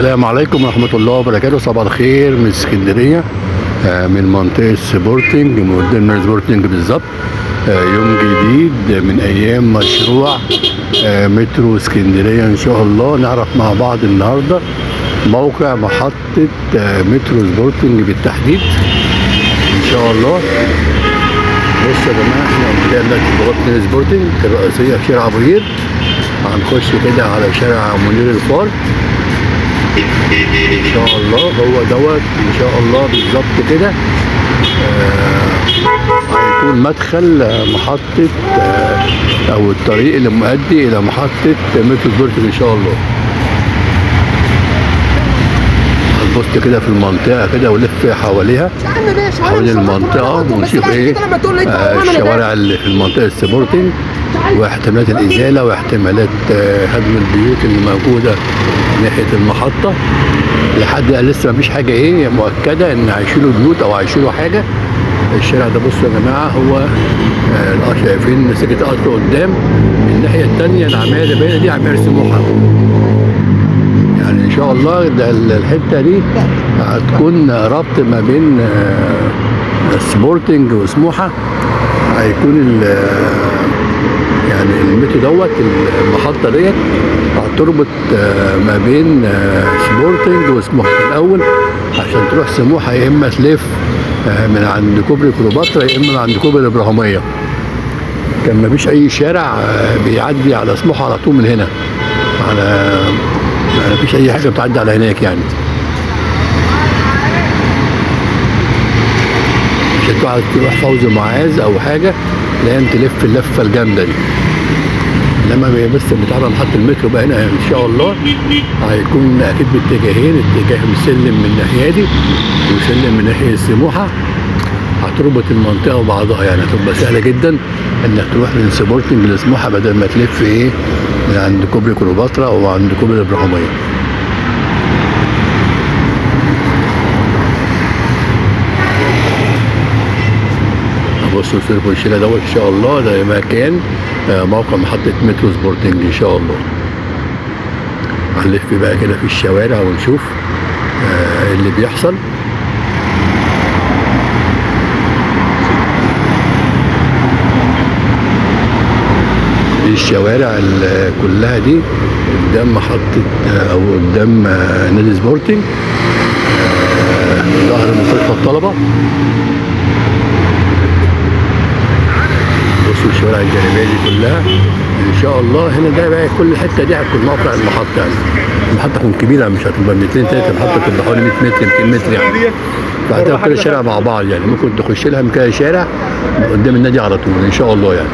السلام عليكم ورحمة الله وبركاته. صباح الخير من اسكندرية، من منطقة سبورتنج، من قدام نادي سبورتنج بالظبط. يوم جديد من أيام مشروع مترو اسكندرية. إن شاء الله نعرف مع بعض النهاردة موقع محطة مترو سبورتنج بالتحديد إن شاء الله. بصوا يا جماعة، احنا قدام دلوقتي نادي سبورتنج الرئيسية في شارع أبو قير. هنخش كده على شارع منير الفار ان شاء الله. هو دوت ان شاء الله بالظبط كده. هيكون مدخل محطة او الطريق اللي مؤدي الى محطة مترو سبورتنج ان شاء الله. هنبص كده في المنطقة كده ولف حواليها، حوالين المنطقة، ونشوف ايه الشوارع اللي في المنطقة السبورتنج، واحتمالات الازالة واحتمالات هدم البيوت اللي موجودة ناحية المحطة. لحد لسه مفيش حاجة ايه مؤكدة ان هيشيلوا بيوت او هيشيلوا حاجة. الشارع ده بصوا يا جماعة، هو شايفين سكة قطر قدام. الناحية التانية العماير اللي باينة دي عماير سموحة. يعني ان شاء الله ده الحتة دي هتكون ربط ما بين سبورتنج وسموحة. هيكون يعني المترو دوت، المحطة ديت هتربط ما بين سبورتنج وسموحة الأول، عشان تروح سموحة يا إما تلف من عند كوبري كليوباترا يا إما من عند كوبري الإبراهيمية. كان مفيش أي شارع بيعدي على سموحة على طول من هنا، على مفيش أي حاجة بتعدي على هناك يعني. عشان عايز تروح فوزي معاذ أو حاجة لازم تلف اللفة الجامدة دي. لما بس بنتعرض محطة المترو بقى هنا ان شاء الله هيكون اكيد باتجاهين، اتجاه سلم من الناحية دي وسلم من ناحية سموحة. هتربط المنطقة وبعضها، يعني هتبقى سهلة جدا انك تروح من سبورتنج لسموحة بدل ما تلف ايه من عند كوبري كليوباترا او عند كوبري الإبراهيمية. بصوا سيرفو الشيله دوت ان شاء الله. ده مكان موقع محطة مترو سبورتنج ان شاء الله. هنلف بقى كده في الشوارع ونشوف اللي بيحصل. دي الشوارع كلها دي قدام محطة او قدام نادي سبورتنج، ظهر مستشفى الطلبة. بصوا الشوارع الجانبيه دي كلها ان شاء الله. هنا ده بقى كل الحته دي هتكون موقع المحطه. يعني المحطه تكون كبيره، مش هتبقى 200 3 المحطه تبقى حوالي 100 متر 200 متر يعني. فهتبقى كل شارع مع بعض، يعني ممكن تخش لها من كده شارع من قدام النادي على طول ان شاء الله يعني.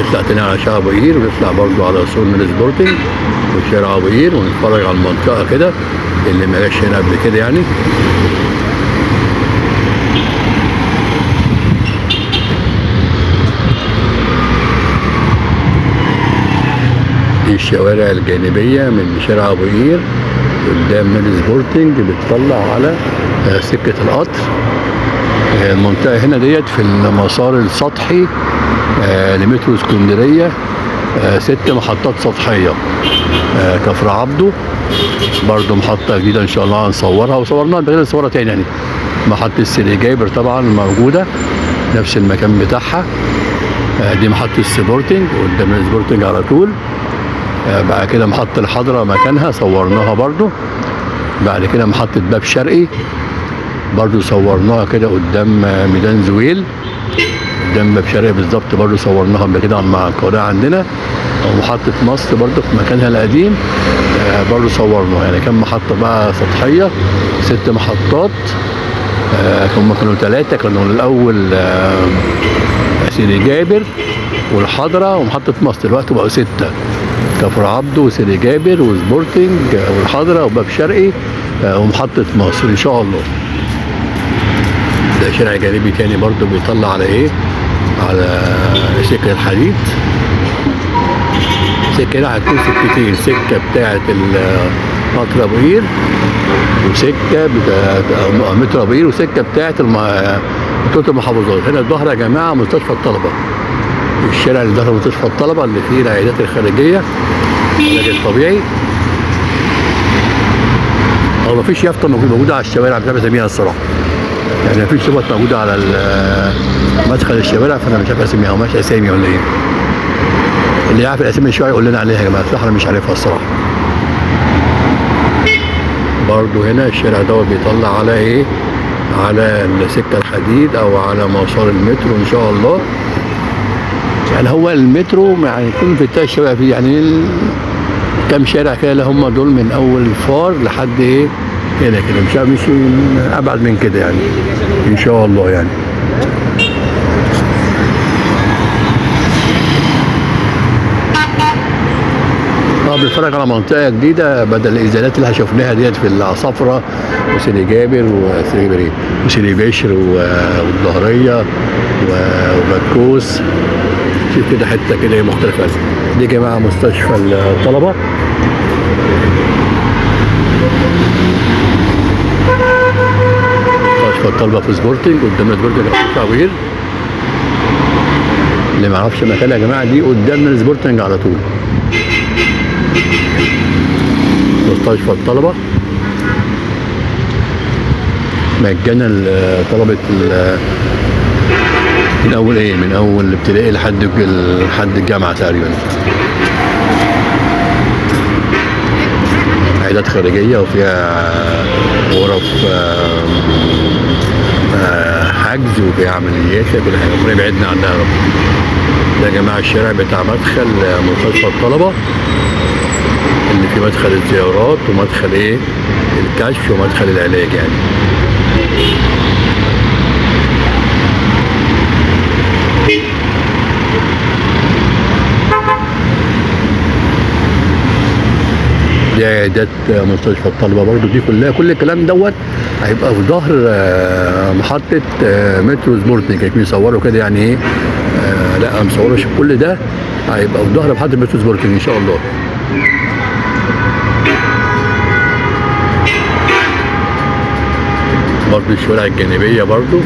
نطلع تاني على شارع ابو قير، ونطلع برضه على سور نادي سبورتنج وشارع ابو قير، ونتفرج على المنطقه كده اللي ما جاش هنا قبل كده يعني. دي الشوارع الجانبية من شارع أبو قير قدام نادي سبورتنج، بتطلع على سكة القطر. المنطقة هنا ديت في المسار السطحي لمترو اسكندرية. 6 محطات سطحية. كفر عبده برضو محطة جديدة ان شاء الله هنصورها، وصورناها بغير نصورها تاني يعني. محطة سيدي جابر طبعا موجودة نفس المكان بتاعها. دي محطة سبورتنج قدام السبورتنج على طول. بعد كده محطة الحضرة مكانها صورناها برضو. بعد كده محطة باب شرقي برضو صورناها كده قدام ميدان زويل، قدام باب شرقي بالظبط برضو صورناها قبل كده مع القناة عندنا. ومحطة مصر برضو في مكانها القديم برضو صورناها. يعني كم محطة بقى سطحية؟ 6 محطات. هم كانوا 3، كانوا الأول سيدي جابر والحضرة ومحطة مصر. دلوقتي بقوا 6: كفر عبده وسيدي جابر وسبورتنج والحضرة وباب شرقي ومحطة مصر ان شاء الله. ده شارع جانبي تاني برضو بيطلع على ايه، على سكة الحديد. سكة هنا هتكون سكتين، سكة بتاعة قطر أبو قير وسكة بتاعة مترو أبو قير وسكة بتاعة بطولة المحافظات. هنا الظهر يا جماعة مستشفى الطلبة. الشارع اللي داخل مستشفى الطلبة اللي فيه العيادات الخارجية العلاج الطبيعي. هو مفيش يافطة موجودة على الشوارع، مش عارف اسميها الصراحة. يعني مفيش صفات موجودة على مدخل الشوارع، فأنا مش عارف اسميها أو مش اسامي ولا إيه. اللي يعرف الاسامي شوية يقول لنا عليها يا جماعة، صح أنا مش عارفها الصراحة. برضو هنا الشارع دوت بيطلع على إيه؟ على السكة الحديد أو على مسار المترو إن شاء الله. يعني هو المترو يعني يكون في التلات شوارع فيه، يعني كام شارع كده اللي هم دول من اول الفار لحد ايه هنا كده، مش ابعد من كده يعني ان شاء الله يعني. بنتفرج على منطقه جديده بدل الازالات اللي شفناها ديت في العصافره وسيدي جابر وسيدي بشر والظهريه وبكوس. في كده حته كده مختلفه. دي يا جماعه مستشفى الطلبه. مستشفى الطلبه في سبورتنج قدام سبورتنج في عوير. اللي ما يعرفش مكانها يا جماعه دي قدام سبورتنج على طول. مستشفى الطلبه مجانا لطلبه من اول ايه، من اول ابتدائي لحد الجامعه تقريبا. عيادات خارجيه وفيها غرف حجز وفيها عمليات، كل حاجه ربنا يبعدنا عنها يا رب. ده يا جماعه الشارع بتاع مدخل مستشفى الطلبه اللي فيه مدخل الزيارات ومدخل ايه الكشف ومدخل العلاج يعني. دي عيادات مستشفى الطلبه برضو. دي كلها كل الكلام دوت هيبقى في ظهر محطه مترو سبورتنج. كانوا بيصوروا كده يعني ايه، لا ما مصوروش كل ده، هيبقى في ظهر محطه مترو سبورتنج ان شاء الله. برضو الشوارع الجانبيه برضو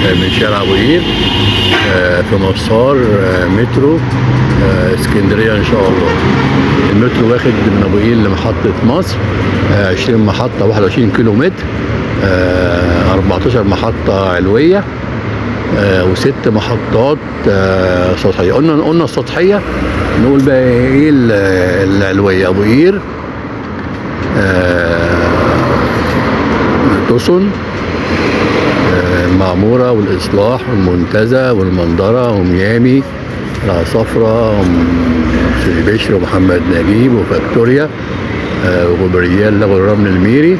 من شارع ابو قير في مسار مترو اسكندريه ان شاء الله. المترو واخد من ابو قير لمحطه مصر 20 محطه 21 كيلو متر، 14 محطه علويه و6 محطات سطحيه. قلنا السطحيه، نقول بقى ايه العلويه. ابو قير توسن المعمورة والإصلاح والمنتزه والمنظرة وميامي العصافرة سيدي بشر ومحمد نجيب وفاكتوريا وغبريال لغو الرمل الميري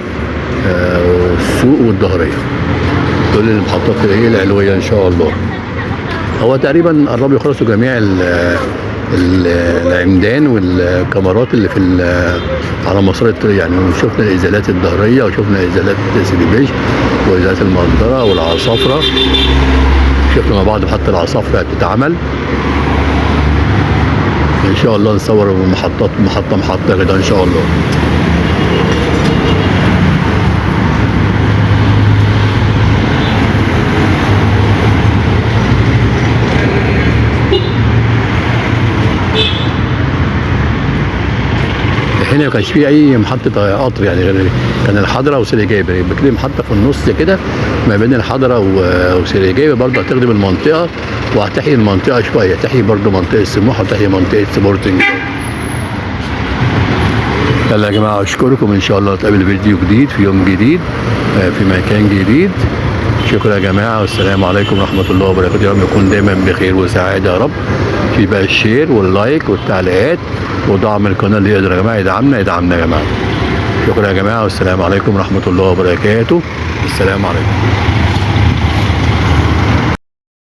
والسوق والظهرية. دول المحطات اللي هي العلوية إن شاء الله. هو تقريبا قربوا يخلصوا جميع العمدان والكاميرات اللي في على مسار الطريق يعني. شفنا الازالات الظهريه وشفنا ازالات سيدي بشر وازالات المنظره والعصافره. شفنا مع بعض حتى العصافره بتتعمل. ان شاء الله نصور محطه كده ان شاء الله. هنا ما كانش فيه اي محطه قطر يعني، غير كان الحضره وسيدي جابر. يبقى كده محطه في النص كده ما بين الحضره وسيدي جابر، برضه هتخدم المنطقه وهتحيي المنطقه شويه، تحيي برضه منطقه سموحه وتحيي منطقه سبورتنج. يلا يا جماعه اشكركم، ان شاء الله نتقابل فيديو جديد في يوم جديد في مكان جديد. شكرا يا جماعه والسلام عليكم ورحمه الله وبركاته. يا رب نكون دايما بخير وسعاده يا رب. في بقى الشير واللايك والتعليقات ودعم القناه اللي يقدر يا جماعه يدعمنا يا جماعه. شكرا يا جماعه والسلام عليكم ورحمه الله وبركاته. السلام عليكم.